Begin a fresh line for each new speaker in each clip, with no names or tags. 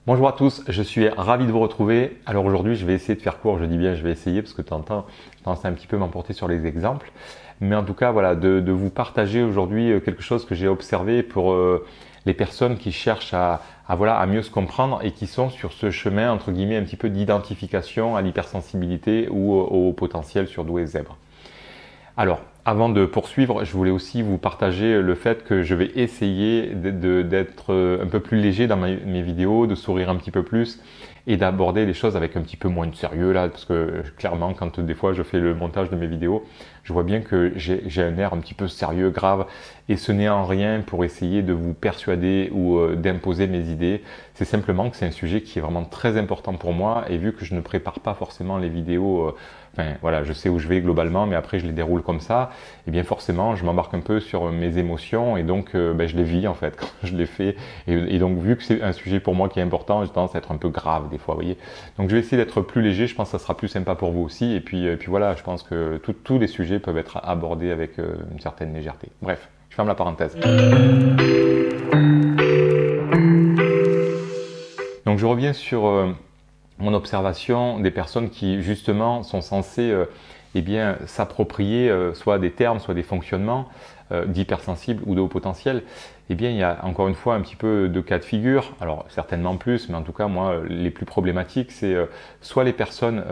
Bonjour à tous, je suis ravi de vous retrouver. Alors aujourd'hui, je vais essayer de faire court, je dis bien je vais essayer parce que de temps en temps, je tendance à un petit peu m'emporter sur les exemples. Mais en tout cas, voilà, de vous partager aujourd'hui quelque chose que j'ai observé pour les personnes qui cherchent à mieux se comprendre et qui sont sur ce chemin, entre guillemets, un petit peu d'identification à l'hypersensibilité ou au potentiel surdoué zèbre. Alors, avant de poursuivre, je voulais aussi vous partager le fait que je vais essayer d'être un peu plus léger dans mes vidéos, de sourire un petit peu plus et d'aborder les choses avec un petit peu moins de sérieux là, parce que clairement, quand des fois je fais le montage de mes vidéos, je vois bien que j'ai un air un petit peu sérieux, grave, et ce n'est en rien pour essayer de vous persuader ou d'imposer mes idées. C'est simplement que c'est un sujet qui est vraiment très important pour moi, et vu que je ne prépare pas forcément les vidéos, enfin voilà, je sais où je vais globalement, mais après je les déroule comme ça, et bien forcément je m'embarque un peu sur mes émotions, et donc je les vis en fait quand je les fais, et donc vu que c'est un sujet pour moi qui est important, j'ai tendance à être un peu grave des fois, vous voyez. Donc je vais essayer d'être plus léger, je pense que ça sera plus sympa pour vous aussi, et puis voilà, je pense que tous les sujets peuvent être abordés avec une certaine légèreté. Bref, je ferme la parenthèse. Donc je reviens sur mon observation des personnes qui justement sont censées s'approprier soit des termes, soit des fonctionnements d'hypersensibles ou de haut potentiel. Eh bien, il y a encore une fois un petit peu de cas de figure, alors certainement plus, mais en tout cas, moi, les plus problématiques, c'est soit les personnes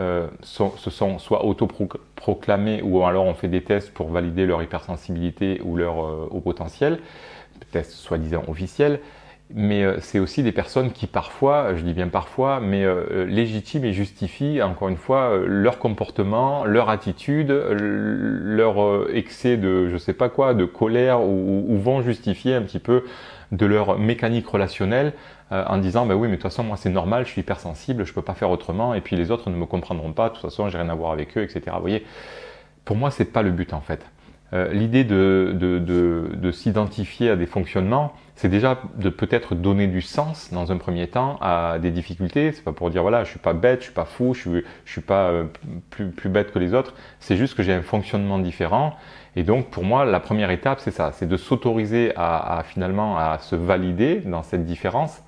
se sont soit autoproclamées ou alors on fait des tests pour valider leur hypersensibilité ou leur haut potentiel, tests soi-disant officiels, mais c'est aussi des personnes qui parfois, je dis bien parfois, mais légitiment et justifient encore une fois leur comportement, leur attitude, leur excès de je sais pas quoi, de colère ou vont justifier un petit peu de leur mécanique relationnelle en disant oui mais de toute façon moi c'est normal, je suis hypersensible, je peux pas faire autrement et puis les autres ne me comprendront pas, de toute façon j'ai rien à voir avec eux, etc. Vous voyez, pour moi c'est pas le but en fait. L'idée de s'identifier à des fonctionnements, c'est déjà de peut-être donner du sens dans un premier temps à des difficultés. C'est pas pour dire voilà, je suis pas bête, je suis pas fou, je suis pas plus bête que les autres. C'est juste que j'ai un fonctionnement différent. Et donc pour moi, la première étape, c'est ça, c'est de s'autoriser finalement à se valider dans cette différence.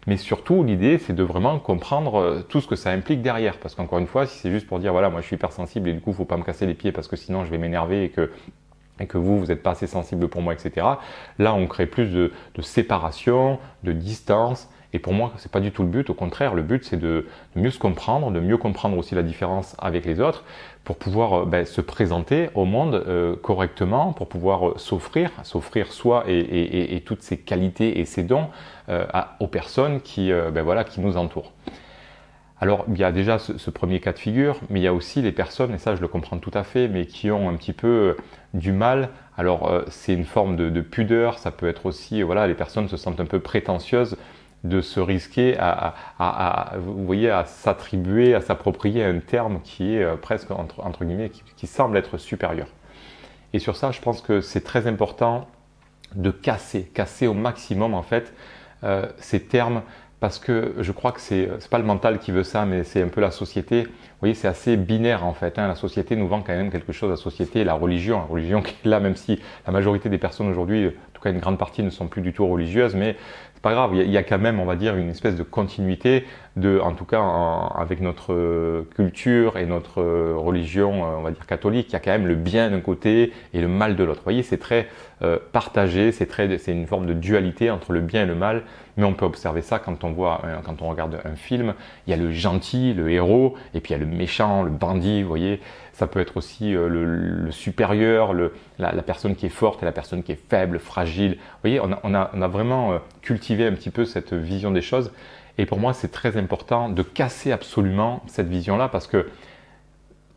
Mais surtout, l'idée, c'est de vraiment comprendre tout ce que ça implique derrière. Parce qu'encore une fois, si c'est juste pour dire voilà, moi je suis hypersensible et du coup, faut pas me casser les pieds parce que sinon je vais m'énerver et que vous n'êtes pas assez sensible pour moi, etc. Là, on crée plus de séparation, de distance. Et pour moi, c'est pas du tout le but. Au contraire, le but, c'est de mieux se comprendre, de mieux comprendre aussi la différence avec les autres, pour pouvoir se présenter au monde correctement, pour pouvoir s'offrir soi et toutes ses qualités et ses dons aux personnes qui nous entourent. Alors, il y a déjà ce premier cas de figure, mais il y a aussi les personnes, et ça je le comprends tout à fait, mais qui ont un petit peu du mal. Alors, c'est une forme de pudeur, ça peut être aussi, voilà, les personnes se sentent un peu prétentieuses de se risquer vous voyez, à s'attribuer, à s'approprier un terme qui est presque, entre guillemets, qui semble être supérieur. Et sur ça, je pense que c'est très important de casser au maximum, en fait, ces termes, parce que je crois que c'est pas le mental qui veut ça, mais c'est un peu la société. Vous voyez, c'est assez binaire en fait. La société nous vend quand même quelque chose. La société et la religion qui est là, même si la majorité des personnes aujourd'hui, en tout cas une grande partie, ne sont plus du tout religieuses, mais c'est pas grave. Il y a quand même, on va dire, une espèce de continuité en tout cas avec notre culture et notre religion, on va dire catholique. Il y a quand même le bien d'un côté et le mal de l'autre. Vous voyez, c'est très partagé. C'est une forme de dualité entre le bien et le mal. Mais on peut observer ça quand on regarde un film. Il y a le gentil, le héros, et puis il y a le méchant, le bandit, vous voyez. Ça peut être aussi le supérieur, la personne qui est forte et la personne qui est faible, fragile. Vous voyez, on a vraiment cultivé un petit peu cette vision des choses. Et pour moi, c'est très important de casser absolument cette vision-là parce que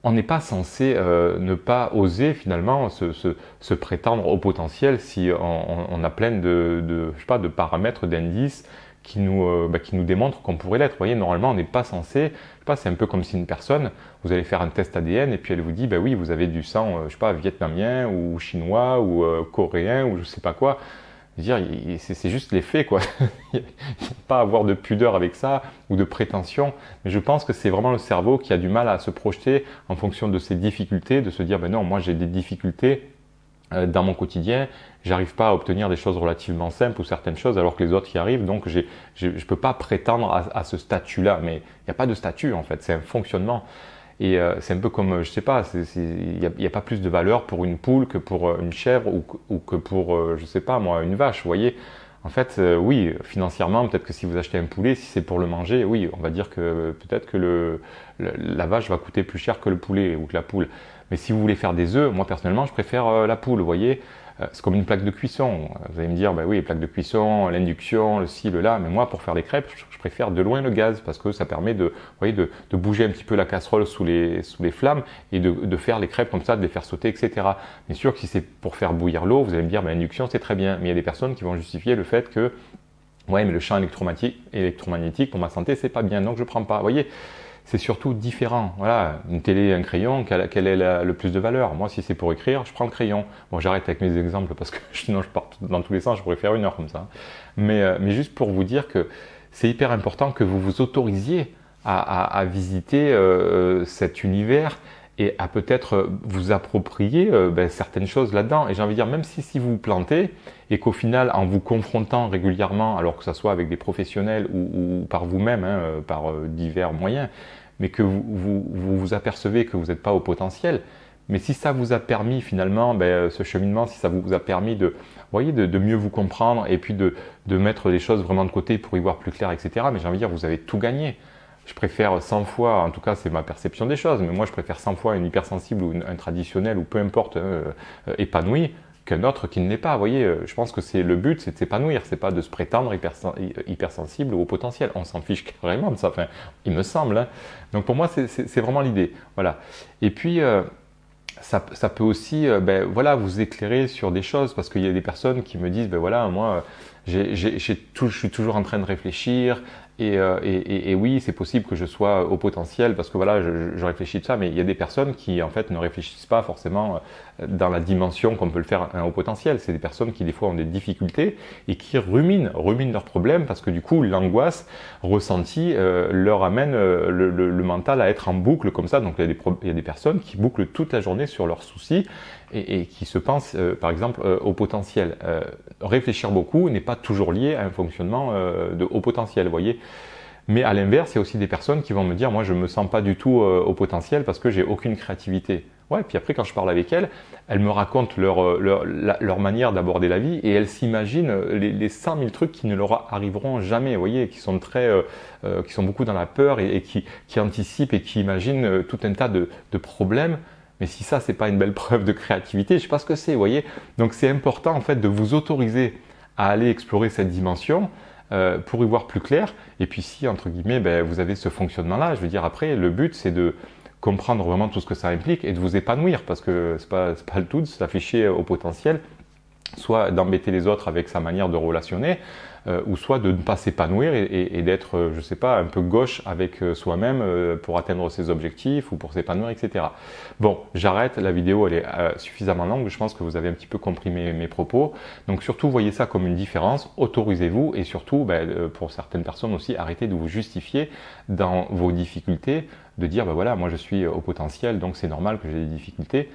on n'est pas censé ne pas oser finalement se prétendre au potentiel si on a plein je sais pas, de paramètres, d'indices qui nous démontrent qu'on pourrait l'être. Vous voyez, normalement, on n'est pas censé, je sais pas, c'est un peu comme si une personne, vous allez faire un test ADN et puis elle vous dit, oui, vous avez du sang, je sais pas, vietnamien ou chinois ou coréen ou je sais pas quoi. Dire, c'est juste les faits, quoi. Il n'y a pas à avoir de pudeur avec ça ou de prétention. Mais je pense que c'est vraiment le cerveau qui a du mal à se projeter en fonction de ses difficultés, de se dire, non, moi j'ai des difficultés dans mon quotidien, j'arrive pas à obtenir des choses relativement simples ou certaines choses alors que les autres y arrivent. Donc je peux pas prétendre à ce statut-là. Mais il n'y a pas de statut en fait, c'est un fonctionnement. Et c'est un peu comme, je sais pas, il n'y a pas plus de valeur pour une poule que pour une chèvre ou que pour, je sais pas moi, une vache, vous voyez. En fait, oui, financièrement, peut-être que si vous achetez un poulet, si c'est pour le manger, oui, on va dire que peut-être que la vache va coûter plus cher que le poulet ou que la poule. Mais si vous voulez faire des œufs, moi personnellement, je préfère la poule, vous voyez. C'est comme une plaque de cuisson. Vous allez me dire, bah oui, les plaques de cuisson, l'induction, le ci, le là. Mais moi, pour faire les crêpes, je préfère de loin le gaz parce que ça permet vous voyez, de bouger un petit peu la casserole sous les flammes et de faire les crêpes comme ça, de les faire sauter, etc. Bien sûr que si c'est pour faire bouillir l'eau, vous allez me dire, bah, l'induction, c'est très bien. Mais il y a des personnes qui vont justifier le fait que, ouais, mais le champ électromagnétique pour ma santé, c'est pas bien, donc je prends pas. Vous voyez, c'est surtout différent. Voilà, une télé, un crayon, quel est le plus de valeur? Moi, si c'est pour écrire, je prends le crayon. Bon, j'arrête avec mes exemples parce que sinon je pars dans tous les sens, je pourrais faire 1 heure comme ça. Mais juste pour vous dire que c'est hyper important que vous vous autorisiez à visiter cet univers et à peut-être vous approprier certaines choses là-dedans. Et j'ai envie de dire, même si vous vous plantez et qu'au final, en vous confrontant régulièrement, alors que ce soit avec des professionnels ou par vous-même, hein, par divers moyens, mais que vous apercevez que vous n'êtes pas au potentiel, mais si ça vous a permis finalement, ce cheminement, si ça vous a permis de mieux vous comprendre et puis de mettre les choses vraiment de côté pour y voir plus clair, etc., mais j'ai envie de dire, vous avez tout gagné. Je préfère 100 fois, en tout cas c'est ma perception des choses, mais moi je préfère 100 fois une hypersensible ou un traditionnel ou peu importe épanoui qu'un autre qui ne l'est pas. Vous voyez, je pense que c'est le but, c'est de s'épanouir, c'est pas de se prétendre hypersensible ou au potentiel. On s'en fiche carrément de ça, enfin, il me semble. Hein. Donc pour moi c'est vraiment l'idée. Voilà. Et puis ça peut aussi voilà, vous éclairer sur des choses parce qu'il y a des personnes qui me disent voilà, moi je suis toujours en train de réfléchir et oui, c'est possible que je sois au potentiel parce que voilà, je réfléchis de ça, mais il y a des personnes qui en fait ne réfléchissent pas forcément dans la dimension qu'on peut le faire au potentiel. C'est des personnes qui des fois ont des difficultés et qui ruminent leurs problèmes parce que du coup l'angoisse ressentie leur amène le mental à être en boucle comme ça. Donc il y a des personnes qui bouclent toute la journée sur leurs soucis et qui se pensent par exemple au potentiel. Réfléchir beaucoup n'est pas toujours lié à un fonctionnement de haut potentiel, vous voyez. Mais à l'inverse, il y a aussi des personnes qui vont me dire, moi je me sens pas du tout au potentiel parce que j'ai aucune créativité. Ouais, puis après quand je parle avec elles me racontent leur manière d'aborder la vie et elles s'imaginent les 100 000 trucs qui ne leur arriveront jamais, vous voyez, qui sont qui sont beaucoup dans la peur et qui anticipent et qui imaginent tout un tas de problèmes. Mais si ça, c'est pas une belle preuve de créativité, je sais pas ce que c'est, vous voyez. Donc c'est important en fait de vous autoriser à aller explorer cette dimension pour y voir plus clair. Et puis si, entre guillemets, vous avez ce fonctionnement-là, je veux dire après, le but c'est de comprendre vraiment tout ce que ça implique et de vous épanouir parce que c'est pas le tout de s'afficher au potentiel, soit d'embêter les autres avec sa manière de relationner, ou soit de ne pas s'épanouir et d'être, je sais pas, un peu gauche avec soi-même pour atteindre ses objectifs ou pour s'épanouir, etc. Bon, j'arrête, la vidéo elle est suffisamment longue, je pense que vous avez un petit peu compris mes propos. Donc surtout, voyez ça comme une différence, autorisez-vous et surtout, pour certaines personnes aussi, arrêtez de vous justifier dans vos difficultés, de dire, voilà, moi je suis au potentiel, donc c'est normal que j'ai des difficultés.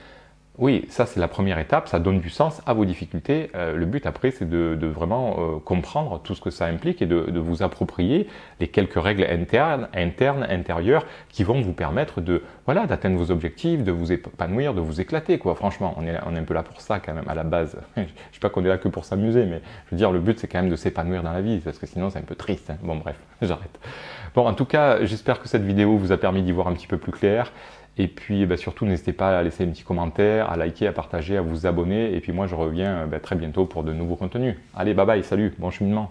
Oui, ça c'est la première étape, ça donne du sens à vos difficultés. Le but après c'est de vraiment comprendre tout ce que ça implique et de vous approprier les quelques règles internes, intérieures qui vont vous permettre d'atteindre vos objectifs, de vous épanouir, de vous éclater quoi. Franchement, on est un peu là pour ça quand même à la base. Je ne sais pas qu'on est là que pour s'amuser, mais je veux dire le but c'est quand même de s'épanouir dans la vie parce que sinon c'est un peu triste. Hein. Bon bref, j'arrête. Bon en tout cas, j'espère que cette vidéo vous a permis d'y voir un petit peu plus clair. Et puis surtout, n'hésitez pas à laisser un petit commentaire, à liker, à partager, à vous abonner. Et puis moi, je reviens très bientôt pour de nouveaux contenus. Allez, bye bye, salut, bon cheminement.